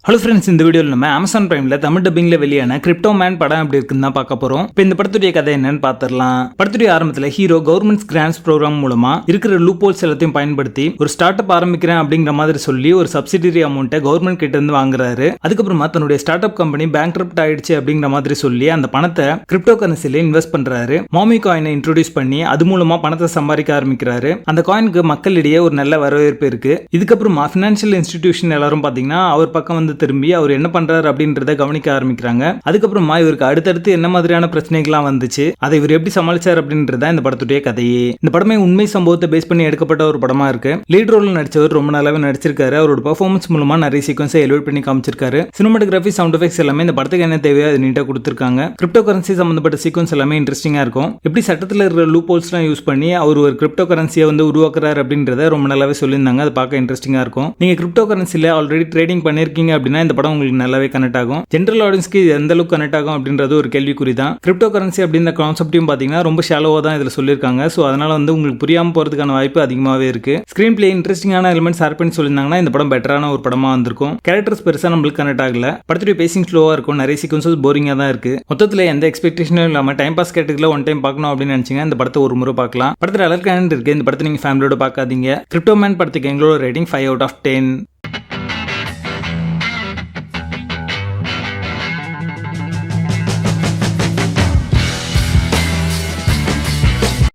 Hello friends, இந்த வீடியோவில் நம்ம அமேசான் பிரைம்ல தமிழ் டப்பிங்ல வெளியான கிரிப்டோ மேன் படம் எப்படி இருக்குன்னு தான் பார்க்க போறோம். இப்போ இந்த படத்துடைய கதை என்னன்னு பார்த்துடலாம். படத்துடைய ஆரம்பத்தில் ஹீரோ கவர்மெண்ட் கிராண்ட்ஸ் ப்ரோக்ராம் மூலமா இருக்கிற லூப் ஹோல்ஸ் எல்லாத்தையும் பயன்படுத்தி ஒரு ஸ்டார்ட் அப் ஆரம்பிக்கிறேன் அப்படிங்கிற மாதிரி சொல்லி ஒரு சப்சிடரி அமௌண்ட்டை கவர்மெண்ட் கிட்ட இருந்து வாங்குறாரு. அதுக்கப்புறமா தன்னுடைய ஸ்டார்ட் அப் கம்பெனி பேங்க்ரப்ட் ஆயிடுச்சு அப்படிங்கிற மாதிரி சொல்லி அந்த பணத்தை கிரிப்டோ கரன்சில இன்வெஸ்ட் பண்றாரு. மாமி காயினை இன்ட்ரோடியூஸ் பண்ணி அது மூலமா பணத்தை சம்பாதிக்க ஆரம்பிக்கிறாரு. அந்த காயினுக்கு மக்களிடையே ஒரு நல்ல வரவேற்பு இருக்கு. இதுக்கப்புறமா பினான்சியல் இன்ஸ்டிடியூஷன் எல்லாரும் பாத்தீங்கன்னா அவர் பக்கம் வந்து திரும்பி அவர் என்ன பண்றாரு அப்படின்றத கவனிக்க ஆரம்பிக்கிறாங்க. அதுக்கப்புறமா இவருக்கு அடுத்தடுத்து என்ன மாதிரியான பிரச்சனைகள்லாம் வந்துச்சு, அதை இவர் எப்படி சமாளிச்சார் அப்படின்றத இந்த படத்துடைய கதையே. இந்த படமே உண்மை சம்பவத்தை பேஸ் பண்ணி எடுக்கப்பட்ட ஒரு படமா இருக்கு. லீட் ரோல் நடிச்சவர் ரொம்ப நல்லாவே நடிச்சிருக்காரு. அவரோட பெர்ஃபார்மன்ஸ் மூலமா நிறைய சீக்வன்ஸை எலிவேட் பண்ணி காமிச்சிருக்காரு. சினிமாட்டோகிராஃபி, சவுண்ட் எஃபெக்ட்ஸ் எல்லாமே இந்த படத்துக்கு என்ன தேவையோ அது நீட்டா கொடுத்திருக்காங்க. கிரிப்டோ கரன்சி சம்பந்தப்பட்ட சீக்வன்ஸ் எல்லாமே இன்ட்ரெஸ்டிங்கா இருக்கும். எப்படி சட்டத்தில் இருக்கிற லூப் ஹோல்ஸ்லாம் யூஸ் பண்ணி அவர் ஒரு கிரிப்டோ கரன்சியை வந்து உருவாக்குறாரு அப்படின்றத ரொம்ப நல்லாவே சொல்லியிருந்தாங்க. அது பார்க்க இன்ட்ரெஸ்டிங்கா இருக்கும். நீங்க கிரிப்டோ கரன்சில ஆல்ரெடி ட்ரேடிங் பண்ணிருக்கீங்க அப்படின்னா இந்த படம் உங்களுக்கு நல்லாவே கனெக்ட் ஆகும். ஜெனரல் ஆடியன்ஸ்க்கு எந்த அளவுக்கு கனெக்ட் ஆகும் அப்படின்றது ஒரு கேள்விக்குறி தான். கிரிப்டோ கரன்சி அப்படின்ற கான்செப்டையும் பாத்தீங்கன்னா ரொம்ப ஷாலோவா தான் இதுல சொல்லியிருக்காங்க. ஸோ அதனால வந்து உங்களுக்கு புரியாம போறதுக்கான வாய்ப்பு அதிகமாகவே இருக்கு. ஸ்கிரீன் பிளே இன்ட்ரெஸ்டிங்கான எலிமெண்ட்ஸ் ஆட் பண்ணி சொல்லியிருந்தாங்கன்னா இந்த படம் பெட்டரான ஒரு படமா வந்திருக்கும். கேரக்டர்ஸ் பெருசா நம்மளுக்கு கனெக்ட் ஆகல. படத்துடைய பேசிங் ஸ்லோவா இருக்கும். நிறைய சீக்வன்சஸ் போரிங்கா தான் இருக்கு. மொத்தத்தில் எந்த எக்ஸ்பெக்டேஷனும் இல்லாம டைம் பாஸ் கேட்டதுல ஒன் டைம் பார்க்கணும் அப்படின்னு நினைச்சீங்க இந்த படத்தை ஒரு முறை பார்க்கலாம். படத்தில் அலர்ட் இருக்கு. இந்த படத்தை நீங்க ஃபேமிலியோட பார்க்காதீங்க. கிரிப்டோ மேன் படத்துக்கு எங்களோட ரேட்டிங் 5 out of 10.